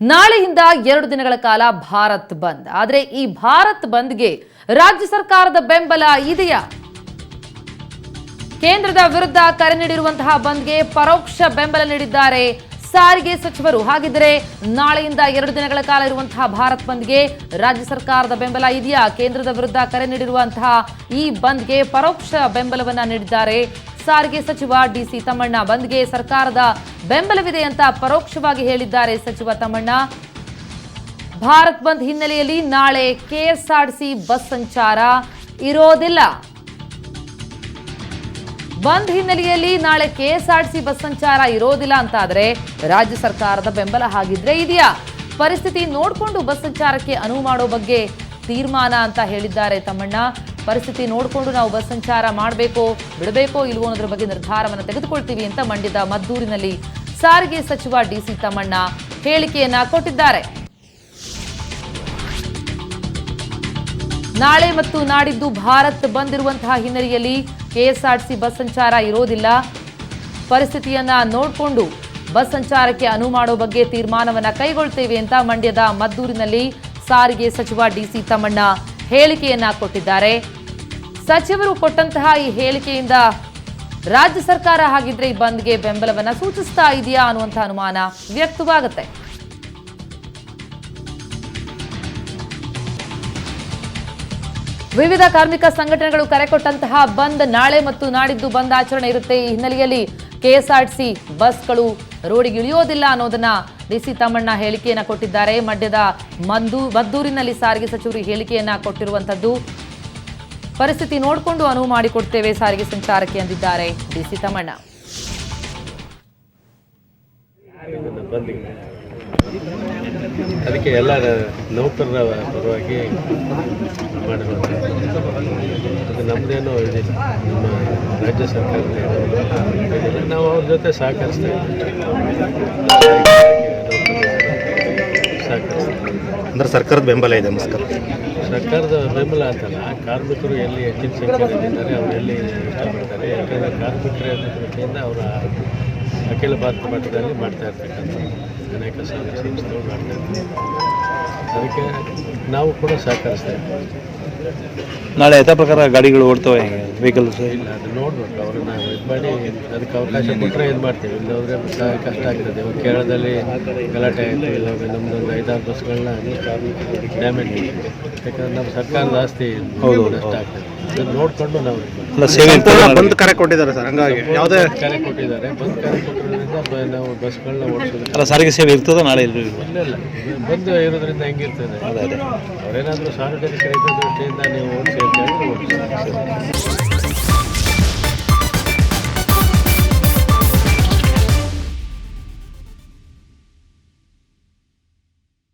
ನಾಳೆಯಿಂದ 2 ದಿನಗಳ ಕಾಲ ಭಾರತ್ ಬಂದ್. ಆದರೆ ಈ ಭಾರತ್ ಬಂದ್ಗೆ ರಾಜ್ಯ ಸರ್ಕಾರದ ಬೆಂಬಲ ಇದೆಯಾ? ಕೇಂದ್ರದ ವಿರುದ್ಧ ಕರೆ ನೀಡಿರುವಂತಹ ಬಂದ್ಗೆ ಪರೋಕ್ಷ ಬೆಂಬಲ ನೀಡಿದ್ದಾರೆ ಸಾರಿಗೆ ಸಚಿವರು. ಹಾಗಿದ್ರೆ ನಾಳೆಯಿಂದ 2 ದಿನಗಳ ಕಾಲ ಇರುವಂತಹ ಭಾರತ್ ಬಂದ್ಗೆ ರಾಜ್ಯ ಸರ್ಕಾರದ ಬೆಂಬಲ ಇದೆಯಾ? ಕೇಂದ್ರದ ವಿರುದ್ಧ ಕರೆ ನೀಡಿರುವಂತಹ ಈ ಬಂದ್ಗೆ ಪರೋಕ್ಷ ಬೆಂಬಲವನ್ನ ನೀಡಿದ್ದಾರೆ ಸಾರಿಗೆ ಸಚಿವ ಡಿಸಿ ತಮ್ಮಣ್ಣ. ಬಂದ್ಗೆ ಸರ್ಕಾರದ ಬೆಂಬಲವಿದೆ ಅಂತ ಪರೋಕ್ಷವಾಗಿ ಹೇಳಿದ್ದಾರೆ ಸಚಿವ ತಮ್ಮಣ್ಣ. ಭಾರತ್ ಬಂದ್ ಹಿನ್ನೆಲೆಯಲ್ಲಿ ನಾಳೆ ಕೆಎಸ್ಆರ್ಟಿಸಿ ಬಸ್ ಸಂಚಾರ ಇರೋದಿಲ್ಲ. ಬಂದ್ ಹಿನ್ನೆಲೆಯಲ್ಲಿ ನಾಳೆ ಕೆಎಸ್ಆರ್ಟಿಸಿ ಬಸ್ ಸಂಚಾರ ಇರೋದಿಲ್ಲ ಅಂತಾದ್ರೆ ರಾಜ್ಯ ಸರ್ಕಾರದ ಬೆಂಬಲ ಹಾಗಿದ್ರೆ ಇದೆಯಾ? ಪರಿಸ್ಥಿತಿ ನೋಡಿಕೊಂಡು ಬಸ್ ಸಂಚಾರಕ್ಕೆ ಅನುವು ಮಾಡೋ ಬಗ್ಗೆ ತೀರ್ಮಾನ ಅಂತ ಹೇಳಿದ್ದಾರೆ ತಮ್ಮಣ್ಣ. ಪರಿಸ್ಥಿತಿ ನೋಡಿಕೊಂಡು ನಾವು ಬಸ್ ಸಂಚಾರ ಮಾಡಬೇಕೋ ಬಿಡಬೇಕೋ ಇಲ್ವೋ ಅನ್ನೋದ್ರ ಬಗ್ಗೆ ನಿರ್ಧಾರವನ್ನು ತೆಗೆದುಕೊಳ್ತೀವಿ ಅಂತ ಮಂಡ್ಯದ ಮದ್ದೂರಿನಲ್ಲಿ ಸಾರಿಗೆ ಸಚಿವ ಡಿಸಿ ತಮ್ಮಣ್ಣ ಹೇಳಿಕೆಯನ್ನ ಕೊಟ್ಟಿದ್ದಾರೆ. ನಾಳೆ ಮತ್ತು ನಾಡಿದ್ದು ಭಾರತ್ ಬಂದಿರುವಂತಹ ಹಿನ್ನೆಲೆಯಲ್ಲಿ ಕೆಎಸ್ಆರ್ಟಿಸಿ ಬಸ್ ಸಂಚಾರ ಇರೋದಿಲ್ಲ. ಪರಿಸ್ಥಿತಿಯನ್ನ ನೋಡಿಕೊಂಡು ಬಸ್ ಸಂಚಾರಕ್ಕೆ ಅನುವು ಮಾಡೋ ಬಗ್ಗೆ ತೀರ್ಮಾನವನ್ನ ಕೈಗೊಳ್ತೇವೆ ಅಂತ ಮಂಡ್ಯದ ಮದ್ದೂರಿನಲ್ಲಿ ಸಾರಿಗೆ ಸಚಿವ ಡಿಸಿ ತಮ್ಮಣ್ಣ ಹೇಳಿಕೆಯನ್ನ ಕೊಟ್ಟಿದ್ದಾರೆ. ಸಚಿವರು ಕೊಟ್ಟಂತಹ ಈ ಹೇಳಿಕೆಯಿಂದ ರಾಜ್ಯ ಸರ್ಕಾರ ಹಾಗಿದ್ರೆ ಈ ಬಂದ್ಗೆ ಬೆಂಬಲವನ್ನ ಸೂಚಿಸ್ತಾ ಇದೆಯಾ ಅನ್ನುವಂಥ ಅನುಮಾನ ವ್ಯಕ್ತವಾಗುತ್ತೆ. ವಿವಿಧ ಕಾರ್ಮಿಕ ಸಂಘಟನೆಗಳು ಕರೆ ಕೊಟ್ಟಂತಹ ಬಂದ್ ನಾಳೆ ಮತ್ತು ನಾಡಿದ್ದು ಬಂದ್ ಆಚರಣೆ ಇರುತ್ತೆ. ಈ ಹಿನ್ನೆಲೆಯಲ್ಲಿ ಕೆಎಸ್ಆರ್ಟಿಸಿ ಬಸ್ಗಳು ರೋಡಿಗೆ ಇಳಿಯೋದಿಲ್ಲ ಅನ್ನೋದನ್ನ ಡಿಸಿ ತಮ್ಮಣ್ಣ ಹೇಳಿಕೆಯನ್ನ ಕೊಟ್ಟಿದ್ದಾರೆ. ಮಂಡ್ಯದ ಮದ್ದೂರಿನಲ್ಲಿ ಸಾರಿಗೆ ಸಚಿವರು ಹೇಳಿಕೆಯನ್ನ ಕೊಟ್ಟಿರುವಂತದ್ದು. ಪರಿಸ್ಥಿತಿ ನೋಡಿಕೊಂಡು ಅನುವು ಮಾಡಿಕೊಡ್ತೇವೆ ಸಾರಿಗೆ ಸಂಚಾರಕ್ಕೆ ಎಂದಿದ್ದಾರೆ ಡಿಸಿ ತಮ್ಮಣ್ಣ. ಅದಕ್ಕೆ ಎಲ್ಲ ನೌಕರರ ಪರವಾಗಿ ಮಾಡಿರುವಂಥದ್ದು ಅದು ನಮ್ಮದೇನೋ ಇದೆ, ನಮ್ಮ ರಾಜ್ಯ ಸರ್ಕಾರದ ನಾವು ಅವ್ರ ಜೊತೆ ಸಹಕರಿಸ್ತೇವೆ. ಅಂದ್ರೆ ಸರ್ಕಾರದ ಬೆಂಬಲ ಇದೆ. ಸರ್ಕಾರದ ಬೆಂಬಲ ಅಂತಲ್ಲ, ಕಾರ್ಮಿಕರು ಎಲ್ಲಿ ಹೆಚ್ಚಿನ ಸಂಖ್ಯೆಯಲ್ಲಿದ್ದಾರೆ ಅವರು ಎಲ್ಲಿ ಇಷ್ಟಪಡ್ತಾರೆ. ಯಾಕಂದರೆ ಕಾರ್ಮಿಕರ ದೃಷ್ಟಿಯಿಂದ ಅವರ ಅಖಿಲ ಭಾರತ ಮಟ್ಟದಲ್ಲಿ ಮಾಡ್ತಾ ಇರ್ತಕ್ಕಂಥ ಅನೇಕ ಸಂಸ್ಥೆಗಳು ಮಾಡ್ತಾ ಇರ್ತಾರೆ. ಅದಕ್ಕೆ ನಾವು ಕೂಡ ಸಹಕರಿಸ್ತೇವೆ. ನಾಳೆ ಯಥಾ ಪ್ರಕಾರ ಗಾಡಿಗಳು ಓಡ್ತವೆ, ವೆಹಿಕಲ್ಸ್ ಇಲ್ಲ ಅದು ನೋಡ್ಬೇಕು. ಅವ್ರನ್ನ ಇದು ಮಾಡಿ ಅದಕ್ಕೆ ಅವಕಾಶ ಕೊಟ್ಟರೆ ಇದು ಮಾಡ್ತೀವಿ. ಇಲ್ಲದ್ರೆ ಸಹ ಕಷ್ಟ ಆಗ್ತದೆ. ಕೇರಳದಲ್ಲಿ ಗಲಾಟೆ ಆಯಿತು, ಇಲ್ಲ ನಮ್ಮದೊಂದು 5-6 ಬಸ್ಗಳನ್ನ ಡ್ಯಾಮೇಜ್ ಆಗಿದೆ. ಯಾಕಂದ್ರೆ ನಮ್ಮ ಸರ್ಕಾರದ ಆಸ್ತಿ ನಷ್ಟ ಆಗ್ತದೆ. ಅದನ್ನು ನೋಡಿಕೊಂಡು ನಾವು ಬಂದ್ ಕರೆ ಕೊಟ್ಟಿದ್ದಾರೆ ಸರ್. ಹಂಗಾಗಿ ಯಾವುದೇ ಕರೆ ಕೊಟ್ಟಿದ್ದಾರೆ. ಬಂದ್ ಕರೆ ಕೊಟ್ಟಿರೋದ್ರಿಂದ ನಾವು ಬಸ್ಗಳನ್ನ ಓಡಿಸೋದು ಸಾರಿಗೆ ಸೇವೆ ಇರ್ತದೆ ನಾಳೆ ಇಲ್ಲ. ಬಂದು ಇರೋದ್ರಿಂದ ಹೆಂಗಿರ್ತದೆ, ಅವರೇನಾದರೂ ಸಾರ್ವಜನಿಕರ ದೃಷ್ಟಿಯಿಂದ ನೀವು ಓಡಿಸಿ ಅಂತ ಹೇಳಿದ್ರೆ ಓಡಿಸಿ.